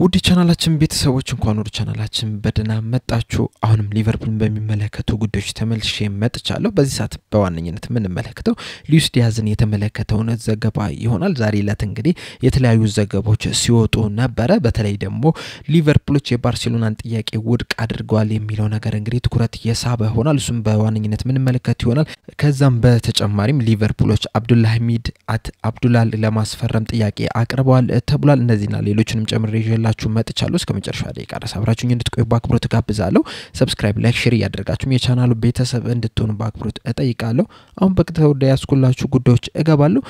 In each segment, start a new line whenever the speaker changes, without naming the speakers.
ውድ ቻናላችን ቤተሰቦች እንኳን ወደ ቻናላችን በደና መጣችሁ። አሁንም ሊቨርፑልን በሚመለከቱ ጉዳዮች ተመልሼ መጥቻለሁ። በዚህ ሰዓት በዋነኝነት ምን እንመለከተው ሉዊስ ዲያዝን የተመለከተውን ዘገባ ይሆናል። ዛሬ ዕለት እንግዲህ የተለያዩ ዘገባዎች ሲወጡ ነበር። በተለይ ደግሞ ሊቨርፑሎች የባርሴሎናን ጥያቄ ውድቅ አድርገዋል የሚለው ነገር እንግዲህ ትኩረት የሳበ ሆኗል። እሱም በዋነኝነት ምን እንመለከት ይሆናል። ከዛም በተጨማሪም ሊቨርፑሎች አብዱልሐሚድ አብዱላል ለማስፈረም ጥያቄ አቅርበዋል ተብሏል። እነዚህና ሌሎችንም ጨምሬ ይዤላችሁ መጥቻለሁ። እስከ መጨረሻ ደቂቃ ድረስ አብራችሁኝ እንድትቆዩ በአክብሮት ጋብዛለሁ። ሰብስክራይብ፣ ላይክ፣ ሼር ያደርጋችሁ የቻናሉ ቤተሰብ እንድትሆኑ በአክብሮት እጠይቃለሁ። አሁን በቀጥታ ወደ ያስኩላችሁ ጉዳዮች እገባለሁ።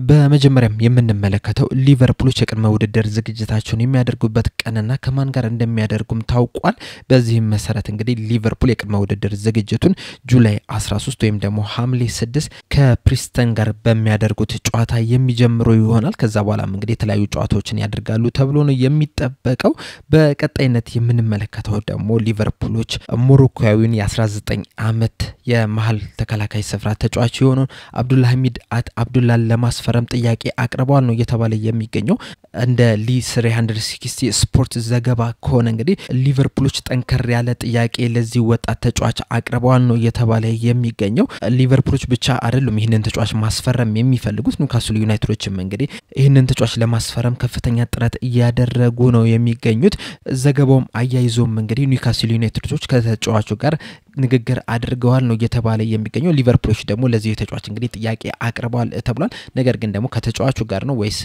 በመጀመሪያም የምንመለከተው ሊቨርፑሎች የቅድመ ውድድር ዝግጅታቸውን የሚያደርጉበት ቀንና ከማን ጋር እንደሚያደርጉም ታውቋል። በዚህም መሰረት እንግዲህ ሊቨርፑል የቅድመ ውድድር ዝግጅቱን ጁላይ 13 ወይም ደግሞ ሐምሌ 6 ከፕሪስተን ጋር በሚያደርጉት ጨዋታ የሚጀምሩ ይሆናል። ከዛ በኋላም እንግዲህ የተለያዩ ጨዋታዎችን ያደርጋሉ ተብሎ ነው የሚጠበቀው። በቀጣይነት የምንመለከተው ደግሞ ሊቨርፑሎች ሞሮኮዊውን የ19 ዓመት የመሃል ተከላካይ ስፍራ ተጫዋች የሆነው አብዱልሐሚድ አብዱላል ለማስፈረም ጥያቄ አቅርበዋል ነው እየተባለ የሚገኘው። እንደ ሊ360 ስፖርት ዘገባ ከሆነ እንግዲህ ሊቨርፑሎች ጠንከር ያለ ጥያቄ ለዚህ ወጣት ተጫዋች አቅርበዋል ነው እየተባለ የሚገኘው። ሊቨርፑሎች ብቻ አይደሉም ይህንን ተጫዋች ማስፈረም የሚፈልጉት። ኒውካስል ዩናይትዶችም እንግዲህ ይህንን ተጫዋች ለማስፈረም ከፍተኛ ጥረት ያደረጉ ነው የሚገኙት። ዘገባውም አያይዞም እንግዲህ ኒውካስል ዩናይትዶች ከተጫዋቹ ጋር ንግግር አድርገዋል ነው እየተባለ የሚገኘው። ሊቨርፑሎች ደግሞ ለዚህ ተጫዋች እንግዲህ ጥያቄ አቅርበዋል ተብሏል። ነገር ግን ደግሞ ከተጫዋቹ ጋር ነው ወይስ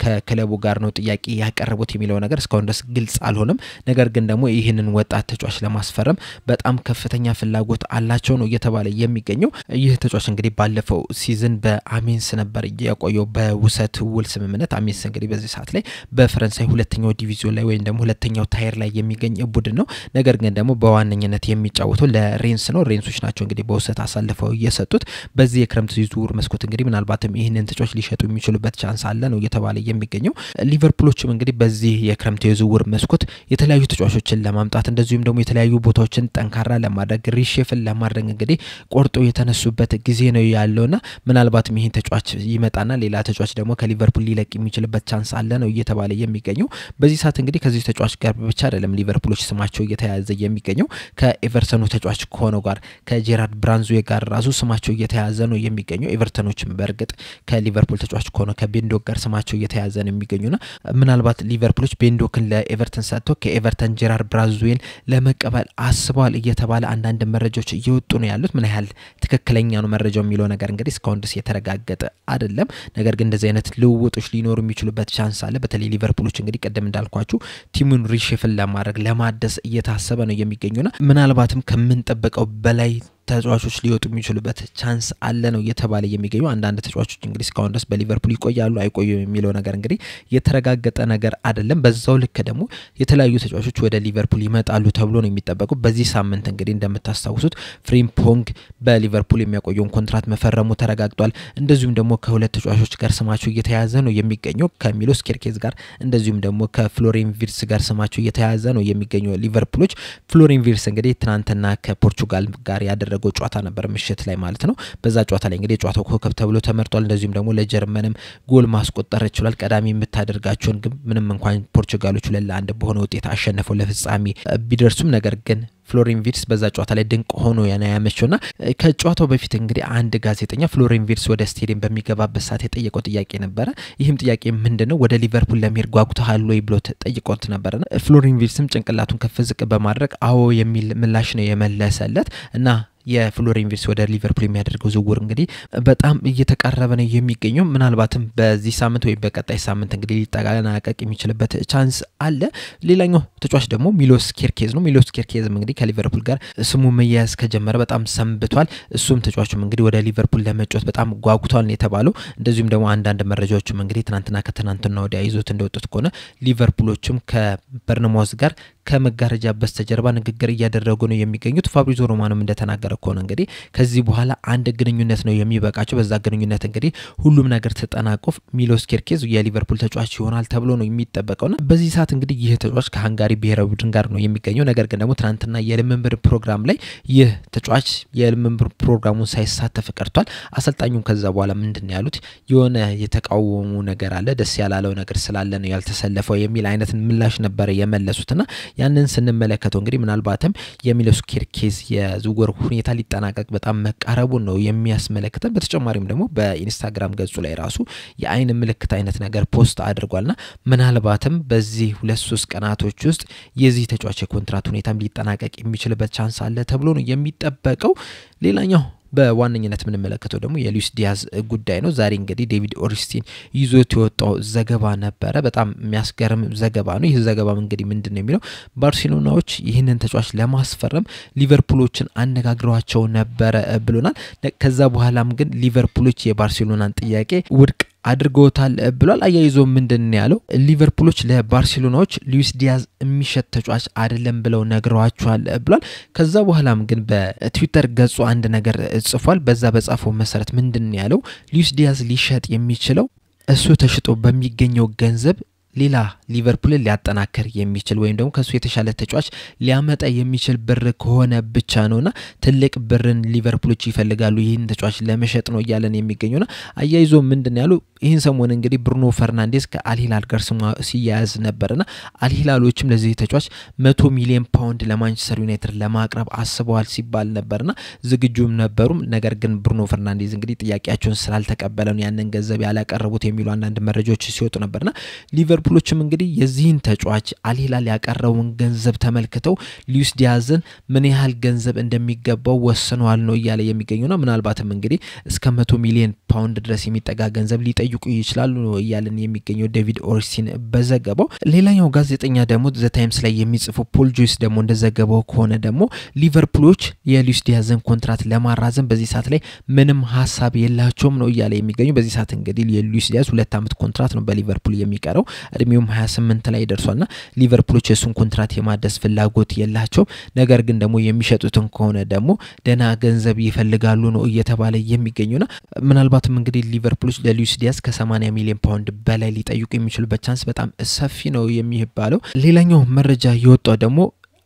ከክለቡ ጋር ነው ጥያቄ ያቀርቡት የሚለው ነገር እስካሁን ድረስ ግልጽ አልሆነም። ነገር ግን ደግሞ ይህንን ወጣት ተጫዋች ለማስፈረም በጣም ከፍተኛ ፍላጎት አላቸው ነው እየተባለ የሚገኘው። ይህ ተጫዋች እንግዲህ ባለፈው ሲዝን በአሜንስ ነበር የቆየው በውሰት ውል ስምምነት። አሜንስ እንግዲህ በዚህ ሰዓት ላይ በፈረንሳይ ሁለተኛው ዲቪዚዮን ላይ ወይም ደግሞ ሁለተኛው ታየር ላይ የሚገኝ ቡድን ነው። ነገር ግን ደግሞ በዋነኝነት የሚጫወተው ሬንስ ነው። ሬንሶች ናቸው እንግዲህ በውሰት አሳልፈው እየሰጡት። በዚህ የክረምት ዝውውር መስኮት እንግዲህ ምናልባትም ይህንን ተጫዋች ሊሸጡ የሚችሉበት ቻንስ አለ ነው እየተባለ የሚገኘው። ሊቨርፑሎችም እንግዲህ በዚህ የክረምት የዝውውር መስኮት የተለያዩ ተጫዋቾችን ለማምጣት እንደዚሁም ደግሞ የተለያዩ ቦታዎችን ጠንካራ ለማድረግ ሪሼፍል ለማድረግ እንግዲህ ቆርጦ የተነሱበት ጊዜ ነው ያለውና ምናልባትም ይህን ተጫዋች ይመጣና ሌላ ተጫዋች ደግሞ ከሊቨርፑል ሊለቅ የሚችልበት ቻንስ አለ ነው እየተባለ የሚገኘው። በዚህ ሰዓት እንግዲህ ከዚህ ተጫዋች ጋር ብቻ አይደለም ሊቨርፑሎች ስማቸው እየተያዘ የሚገኘው ከኤቨርተኑ ተጫዋች ከሆነው ጋር ከጄራርድ ብራንዝዌ ጋር ራሱ ስማቸው እየተያዘ ነው የሚገኘው። ኤቨርተኖችም በርግጥ ከሊቨርፑል ተጫዋች ከሆነው ከቤንዶክ ጋር ስማቸው እየተያዘ ነው የሚገኙና ምናልባት ሊቨርፑሎች ቤንዶክን ለኤቨርተን ሰጥተው ከኤቨርተን ጄራርድ ብራንዝዌን ለመቀበል አስበዋል እየተባለ አንዳንድ መረጃዎች እየወጡ ነው ያሉት። ምን ያህል ትክክለኛ ነው መረጃው የሚለው ነገር እንግዲህ እስካሁን ድረስ የተረጋገጠ አይደለም። ነገር ግን እንደዚህ አይነት ልውውጦች ሊኖሩ የሚችሉበት ቻንስ አለ። በተለይ ሊቨርፑሎች እንግዲህ ቀደም እንዳልኳችሁ ቲሙን ሪሼፍል ለማድረግ ለማደስ እየታሰበ ነው የሚገኙና ምናልባትም ከምንጠብቀው በላይ ተጫዋቾች ሊወጡ የሚችሉበት ቻንስ አለ ነው እየተባለ የሚገኙ። አንዳንድ ተጫዋቾች እንግዲህ እስካሁን ድረስ በሊቨርፑል ይቆያሉ አይቆዩም የሚለው ነገር እንግዲህ የተረጋገጠ ነገር አይደለም። በዛው ልክ ደግሞ የተለያዩ ተጫዋቾች ወደ ሊቨርፑል ይመጣሉ ተብሎ ነው የሚጠበቀው። በዚህ ሳምንት እንግዲህ እንደምታስታውሱት ፍሪምፖንግ በሊቨርፑል የሚያቆየውን ኮንትራት መፈረሙ ተረጋግጧል። እንደዚሁም ደግሞ ከሁለት ተጫዋቾች ጋር ስማቸው እየተያዘ ነው የሚገኘው ከሚሎስ ኬርኬዝ ጋር እንደዚሁም ደግሞ ከፍሎሪን ቪርትስ ጋር ስማቸው እየተያዘ ነው የሚገኘው ሊቨርፑሎች። ፍሎሪን ቪርትስ እንግዲህ ትናንትና ከፖርቹጋል ጋር ያደረገው ጨዋታ ነበር ምሽት ላይ ማለት ነው። በዛ ጨዋታ ላይ እንግዲህ ጨዋታው ኮከብ ተብሎ ተመርጧል። እንደዚሁም ደግሞ ለጀርመንም ጎል ማስቆጠር ይችላል። ቀዳሚ የምታደርጋቸውን ግን ምንም እንኳን ፖርቹጋሎች 2-1 በሆነ ውጤት አሸነፈው ለፍጻሜ ቢደርሱም ነገር ግን ፍሎሪን ቪርትስ በዛ ጨዋታ ላይ ድንቅ ሆኖ ያመቸውና ከጨዋታው በፊት እንግዲህ አንድ ጋዜጠኛ ፍሎሪን ቪርትስ ወደ ስቴዲየም በሚገባበት ሰዓት የጠየቀው ጥያቄ ነበር። ይህም ጥያቄ ምንድነው ወደ ሊቨርፑል ለመሄድ ጓጉተሃል ወይ ብሎ ጠይቆት ነበርና ፍሎሪን ቪርትስም ጭንቅላቱን ከፍ ዝቅ በማድረግ አዎ የሚል ምላሽ ነው የመለሰለት እና የፍሎሪን ቪርትስ ወደ ሊቨርፑል የሚያደርገው ዝውውር እንግዲህ በጣም እየተቃረበ ነው የሚገኘው። ምናልባትም በዚህ ሳምንት ወይ በቀጣይ ሳምንት እንግዲህ ሊጠናቀቅ የሚችልበት ቻንስ አለ። ሌላኛው ተጫዋች ደግሞ ሚሎስ ኬርኬዝ ነው። ሚሎስ ኬርኬዝም እንግዲህ ከሊቨርፑል ጋር ስሙ መያዝ ከጀመረ በጣም ሰንብቷል። እሱም ተጫዋቹም እንግዲህ ወደ ሊቨርፑል ለመጫወት በጣም ጓጉቷል ነው የተባለው። እንደዚሁም ደግሞ አንዳንድ መረጃዎችም እንግዲህ ትናንትና ወዲያ ይዞት እንደወጡት ከሆነ ሊቨርፑሎችም ከበርንማውዝ ጋር ከመጋረጃ በስተጀርባ ንግግር እያደረጉ ነው የሚገኙት። ፋብሪዞ ሮማኖም እንደተናገረ ከሆነ እንግዲህ ከዚህ በኋላ አንድ ግንኙነት ነው የሚበቃቸው። በዛ ግንኙነት እንግዲህ ሁሉም ነገር ተጠናቆ ሚሎስ ኬርኬዝ የሊቨርፑል ተጫዋች ይሆናል ተብሎ ነው የሚጠበቀውና በዚህ ሰዓት እንግዲህ ይህ ተጫዋች ከሃንጋሪ ብሔራዊ ቡድን ጋር ነው የሚገኘው። ነገር ግን ደግሞ ትናንትና የልምምድ ፕሮግራም ላይ ይህ ተጫዋች የልምምድ ፕሮግራሙን ሳይሳተፍ ቀርቷል። አሰልጣኙም ከዛ በኋላ ምንድነው ያሉት የሆነ የተቃወሙ ነገር አለ፣ ደስ ያላለው ነገር ስላለ ነው ያልተሰለፈው የሚል አይነት ምላሽ ነበር የመለሱትና ያንን ስንመለከተው እንግዲህ ምናልባትም የሚሎስ ኬርኬዝ የዝውውር ሁኔታ ሊጠናቀቅ በጣም መቃረቡን ነው የሚያስመለክተን። በተጨማሪም ደግሞ በኢንስታግራም ገጹ ላይ ራሱ የአይን ምልክት አይነት ነገር ፖስት አድርጓልና ምናልባትም በዚህ 2-3 ቀናቶች ውስጥ የዚህ ተጫዋች የኮንትራት ሁኔታም ሊጠናቀቅ የሚችልበት ቻንስ አለ ተብሎ ነው የሚጠበቀው። ሌላኛው በዋነኝነት የምንመለከተው ደግሞ የሉዊስ ዲያዝ ጉዳይ ነው። ዛሬ እንግዲህ ዴቪድ ኦርንስቲን ይዞት የወጣው ዘገባ ነበረ። በጣም የሚያስገርም ዘገባ ነው። ይህ ዘገባ እንግዲህ ምንድነው የሚለው ባርሴሎናዎች ይህንን ተጫዋች ለማስፈረም ሊቨርፑሎችን አነጋግሯቸው ነበረ ብሎናል። ከዛ በኋላም ግን ሊቨርፑሎች የባርሴሎናን ጥያቄ ውድቅ አድርገውታል ብሏል። አያይዞ ምንድነው ያለው ሊቨርፑሎች ለባርሴሎናዎች ሉዊስ ዲያዝ የሚሸጥ ተጫዋች አይደለም ብለው ነግረዋቸዋል ብሏል። ከዛ በኋላም ግን በትዊተር ገጹ አንድ ነገር ጽፏል። በዛ በጻፈው መሰረት ምንድነው ያለው ሉዊስ ዲያዝ ሊሸጥ የሚችለው እሱ ተሽጦ በሚገኘው ገንዘብ ሌላ ሊቨርፑልን ሊያጠናክር የሚችል ወይም ደግሞ ከሱ የተሻለ ተጫዋች ሊያመጣ የሚችል ብር ከሆነ ብቻ ነውና ትልቅ ብርን ሊቨርፑሎች ይፈልጋሉ ይህን ተጫዋች ለመሸጥ ነው እያለን የሚገኙና አያይዞ ምንድነው ያለው ይህን ሰሞን እንግዲህ ብሩኖ ፈርናንዴዝ ከአልሂላል ጋር ሲያያዝ ነበርና አልሂላሎችም ለዚህ ተጫዋች 100 ሚሊዮን ፓውንድ ለማንቸስተር ዩናይትድ ለማቅረብ አስበዋል ሲባል ነበርና ዝግጁም ነበሩም። ነገር ግን ብሩኖ ፈርናንዴዝ እንግዲህ ጥያቄያቸውን ስላልተቀበለው ያንን ገንዘብ ያላቀረቡት የሚሉ አንዳንድ መረጃዎች ሲወጡ ነበርና ሊቨርፑሎችም እንግዲህ የዚህን ተጫዋች አልሂላል ያቀረበውን ገንዘብ ተመልክተው ሉዊስ ዲያዝን ምን ያህል ገንዘብ እንደሚገባው ወስነዋል ነው እያለ የሚገኙና ምናልባትም እንግዲህ እስከ 100 ሚሊዮን ፓውንድ ድረስ የሚጠጋ ገንዘብ ሊጠይቁ ይችላሉ ነው እያለን የሚገኘው ዴቪድ ኦርንስቲን በዘገባው። ሌላኛው ጋዜጠኛ ደግሞ ዘ ታይምስ ላይ የሚጽፈው ፖል ጆይስ ደግሞ እንደዘገበው ከሆነ ደግሞ ሊቨርፑሎች የሉዊስ ዲያዝን ኮንትራት ለማራዘም በዚህ ሰዓት ላይ ምንም ሐሳብ የላቸውም ነው እያለ የሚገኘው። በዚህ ሰዓት እንግዲህ የሉዊስ ዲያዝ 2 አመት ኮንትራት ነው በሊቨርፑል የሚቀረው። እድሜውም 28 ላይ ደርሷልና ሊቨርፑሎች የሱን ኮንትራት የማደስ ፍላጎት የላቸው። ነገር ግን ደግሞ የሚሸጡትን ከሆነ ደግሞ ደና ገንዘብ ይፈልጋሉ ነው እየተባለ የሚገኙና ምናልባትም እንግዲህ ሊቨርፑሎች ለሉዊስ ዲያዝ ከ80 ሚሊዮን ፓውንድ በላይ ሊጠይቁ የሚችሉበት ቻንስ በጣም ሰፊ ነው የሚባለው። ሌላኛው መረጃ የወጣው ደግሞ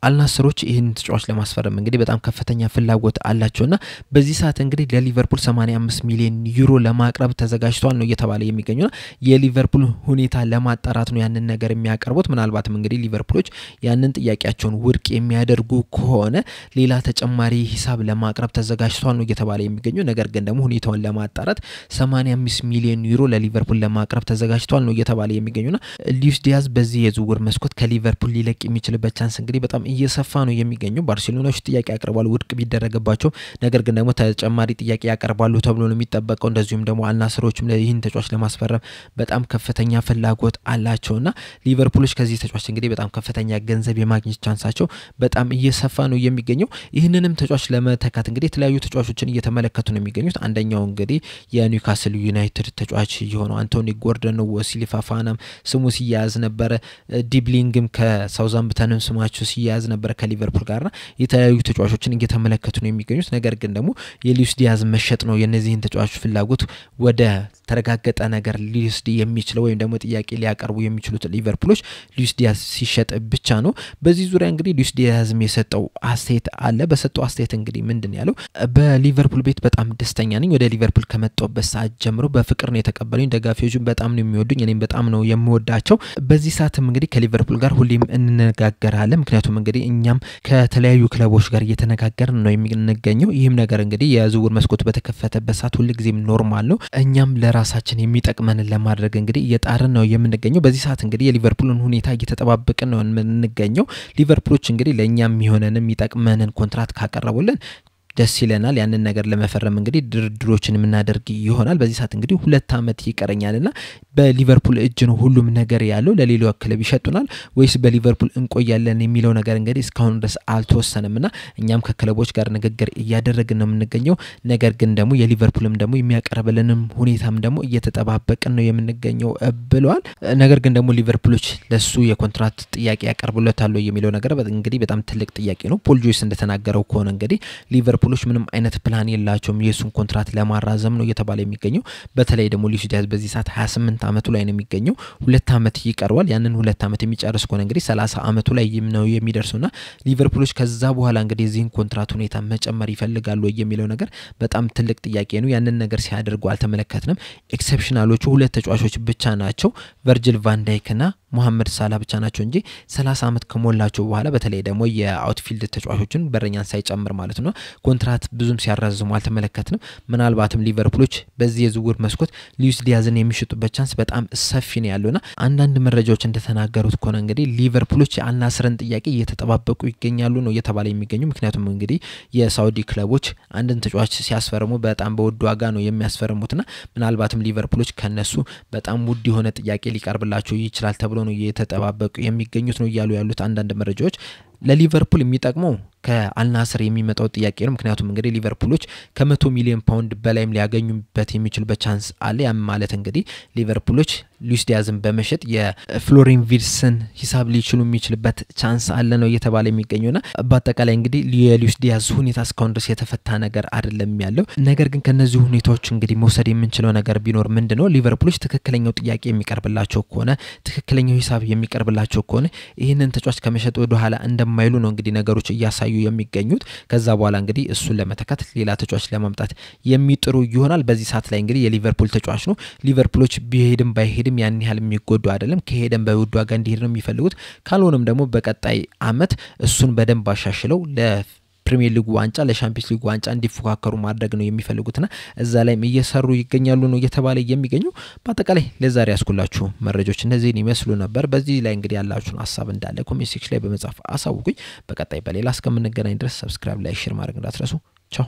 አልናስሮች ይህን ተጫዋች ለማስፈረም እንግዲህ በጣም ከፍተኛ ፍላጎት አላቸውና በዚህ ሰዓት እንግዲህ ለሊቨርፑል 85 ሚሊዮን ዩሮ ለማቅረብ ተዘጋጅቷል ነው እየተባለ የሚገኙና የሊቨርፑል ሁኔታ ለማጣራት ነው ያንን ነገር የሚያቀርቡት። ምናልባትም እንግዲህ ሊቨርፑሎች ያንን ጥያቄያቸውን ውድቅ የሚያደርጉ ከሆነ ሌላ ተጨማሪ ሂሳብ ለማቅረብ ተዘጋጅቷል ነው እየተባለ የሚገኘው። ነገር ግን ደግሞ ሁኔታውን ለማጣራት 85 ሚሊዮን ዩሮ ለሊቨርፑል ለማቅረብ ተዘጋጅቷል ነው እየተባለ የሚገኙና ሉዊስ ዲያዝ በዚህ የዝውውር መስኮት ከሊቨርፑል ሊለቅ የሚችልበት ቻንስ እንግዲህ በጣም እየሰፋ ነው የሚገኘው። ባርሴሎናዎች ጥያቄ ያቀርባሉ ውድቅ ቢደረግባቸው፣ ነገር ግን ደግሞ ተጨማሪ ጥያቄ ያቀርባሉ ተብሎ ነው የሚጠበቀው። እንደዚሁም ደግሞ አልናስሮችም ለይህን ተጫዋች ለማስፈረም በጣም ከፍተኛ ፍላጎት አላቸውና ሊቨርፑሎች ከዚህ ተጫዋች እንግዲህ በጣም ከፍተኛ ገንዘብ የማግኘት ቻንሳቸው በጣም እየሰፋ ነው የሚገኘው። ይህንንም ተጫዋች ለመተካት እንግዲህ የተለያዩ ተጫዋቾችን እየተመለከቱ ነው የሚገኙት። አንደኛው እንግዲህ የኒውካስል ዩናይትድ ተጫዋች የሆነው አንቶኒ ጎርደን ነው። ወሲሊ ፋፋናም ስሙ ሲያያዝ ነበር። ዲብሊንግም ከሳውዛምፕተንም ስማቸው ሲያያዝ ነበር ከሊቨርፑል ጋርና የተለያዩ ተጫዋቾችን እየተመለከቱ ነው የሚገኙት። ነገር ግን ደግሞ የሉዊስ ዲያዝ መሸጥ ነው የነዚህን ተጫዋቾች ፍላጎት ወደ ተረጋገጠ ነገር ሊወስድ የሚችለው ወይም ደግሞ ጥያቄ ሊያቀርቡ የሚችሉት ሊቨርፑሎች ሉዊስ ዲያዝ ሲሸጥ ብቻ ነው። በዚህ ዙሪያ እንግዲህ ሉዊስ ዲያዝም የሰጠው አስተያየት አለ። በሰጠው አስተያየት እንግዲህ ምንድነው ያለው በሊቨርፑል ቤት በጣም ደስተኛ ነኝ። ወደ ሊቨርፑል ከመጣሁበት ሰዓት ጀምሮ በፍቅር ነው የተቀበሉኝ። ደጋፊዎቹም በጣም ነው የሚወዱኝ፣ እኔም በጣም ነው የምወዳቸው። በዚህ ሰዓትም እንግዲህ ከሊቨርፑል ጋር ሁሌም እንነጋገራለን። ምክንያቱም እንግዲህ እኛም ከተለያዩ ክለቦች ጋር እየተነጋገርን ነው የሚገኘው። ይህም ነገር እንግዲህ የዝውውር መስኮት በተከፈተበት ሰዓት ሁሉ ጊዜም ኖርማል ነው። እኛም ለራሳችን የሚጠቅመንን ለማድረግ እንግዲህ እየጣርን ነው የምንገኘው። በዚህ ሰዓት እንግዲህ የሊቨርፑልን ሁኔታ እየተጠባበቅን ነው የምንገኘው። ሊቨርፑሎች እንግዲህ ለእኛም የሚሆነንን የሚጠቅመንን ኮንትራት ካቀረቡልን ደስ ይለናል ያንን ነገር ለመፈረም እንግዲህ ድርድሮችን የምናደርግ ይሆናል በዚህ ሰዓት እንግዲህ 2 አመት ይቀረኛልና በሊቨርፑል እጅ ነው ሁሉም ነገር ያለው ለሌላው ክለብ ይሸጡናል ወይስ በሊቨርፑል እንቆያለን የሚለው ነገር እንግዲህ እስካሁን ድረስ አልተወሰነምና እኛም ከክለቦች ጋር ንግግር እያደረግን ነው የምንገኘው ነገር ግን ደግሞ የሊቨርፑልም ደግሞ የሚያቀርብልንም ሁኔታም ደግሞ እየተጠባበቅን ነው የምንገኘው ብለዋል ነገር ግን ደግሞ ሊቨርፑሎች ለሱ የኮንትራት ጥያቄ ያቀርቡለታል የሚለው ነገር እንግዲህ በጣም ትልቅ ጥያቄ ነው ፖል ጆይስ እንደተናገረው ከሆነ እንግዲህ ሊቨርፑሎች ምንም አይነት ፕላን የላቸውም የሱን ኮንትራት ለማራዘም ነው እየተባለ የሚገኘው በተለይ ደግሞ ሉዊስ ዲያዝ በዚህ ሰዓት 28 አመቱ ላይ ነው የሚገኘው 2 አመት ይቀርዋል ያንን 2 አመት የሚጨርስ ከሆነ እንግዲህ 30 አመቱ ላይ ነው የሚደርሱና ሊቨርፑሎች ከዛ በኋላ እንግዲህ እዚህን ኮንትራት ሁኔታ መጨመር ይፈልጋሉ የሚለው ነገር በጣም ትልቅ ጥያቄ ነው ያንን ነገር ሲያደርጉ አልተመለከትንም ኤክሰፕሽናሎቹ ሁለት ተጫዋቾች ብቻ ናቸው ቨርጂል ቫን ዳይክና ሙሐመድ ሳላ ብቻ ናቸው እንጂ 30 አመት ከሞላቸው በኋላ በተለይ ደግሞ የአውትፊልድ ተጫዋቾችን በረኛን ሳይጨምር ማለት ነው ኮንትራት ብዙም ሲያራዝሙ አልተመለከትንም ምናልባትም ሊቨርፑሎች በዚህ የዝውውር መስኮት ሉዊስ ዲያዝን የሚሸጡበት ቻንስ በጣም ሰፊ ነው ያለውና አንዳንድ መረጃዎች እንደተናገሩት ከሆነ እንግዲህ ሊቨርፑሎች የአልናስርን ጥያቄ እየተጠባበቁ ይገኛሉ ነው እየተባለ የሚገኙ ምክንያቱም እንግዲህ የሳውዲ ክለቦች አንድን ተጫዋች ሲያስፈርሙ በጣም በውድ ዋጋ ነው የሚያስፈርሙትና ምናልባትም ሊቨርፑሎች ከነሱ በጣም ውድ የሆነ ጥያቄ ሊቀርብላቸው ይችላል ተብሎ ነው እየተጠባበቁ የሚገኙት ነው ያሉ ያሉት አንዳንድ መረጃዎች ለሊቨርፑል የሚጠቅመው ከአልናስር የሚመጣው ጥያቄ ነው ምክንያቱም እንግዲህ ሊቨርፑሎች ከ100 ሚሊዮን ፓውንድ በላይም ሊያገኙበት የሚችሉበት ቻንስ አለ ያም ማለት እንግዲህ ሊቨርፑሎች ሉዊስ ዲያዝን በመሸጥ የፍሎሪን ቪርትስን ሂሳብ ሊችሉ የሚችልበት ቻንስ አለ ነው እየተባለ የሚገኙና በአጠቃላይ እንግዲህ የሉዊስ ዲያዝ ሁኔታ እስካሁን ድረስ የተፈታ ነገር አይደለም ያለው ነገር ግን ከነዚህ ሁኔታዎች እንግዲህ መውሰድ የምንችለው ነገር ቢኖር ምንድነው ሊቨርፑሎች ትክክለኛው ጥያቄ የሚቀርብላቸው ከሆነ ትክክለኛው ሂሳብ የሚቀርብላቸው ከሆነ ይሄንን ተጫዋች ከመሸጥ ወደ ኋላ እንደማይሉ ነው እንግዲህ ነገሮች እያሳዩ የሚገኙት ከዛ በኋላ እንግዲህ እሱን ለመተካት ሌላ ተጫዋች ለማምጣት የሚጥሩ ይሆናል በዚህ ሰዓት ላይ እንግዲህ የሊቨርፑል ተጫዋች ነው ሊቨርፑሎች ቢሄድም ባይሄድም ያን ያህል የሚጎዱ አይደለም ከሄደም በውድ ዋጋ እንዲሄድ ነው የሚፈልጉት ካልሆነም ደግሞ በቀጣይ አመት እሱን በደንብ አሻሽለው ፕሪሚየር ሊግ ዋንጫ ለሻምፒዮንስ ሊግ ዋንጫ እንዲፎካከሩ ማድረግ ነው የሚፈልጉትና እዛ ላይም እየሰሩ ይገኛሉ ነው እየተባለ የሚገኙ በአጠቃላይ ለዛሬ ያስኩላችሁ መረጃዎች እነዚህን ይመስሉ ነበር በዚህ ላይ እንግዲህ ያላችሁን ሐሳብ እንዳለ ኮሜንት ሴክሽን ላይ በመጻፍ አሳውቁኝ በቀጣይ በሌላ እስከምንገናኝ ድረስ ሰብስክራይብ ላይ ሼር ማድረግ እንዳትረሱ ቻው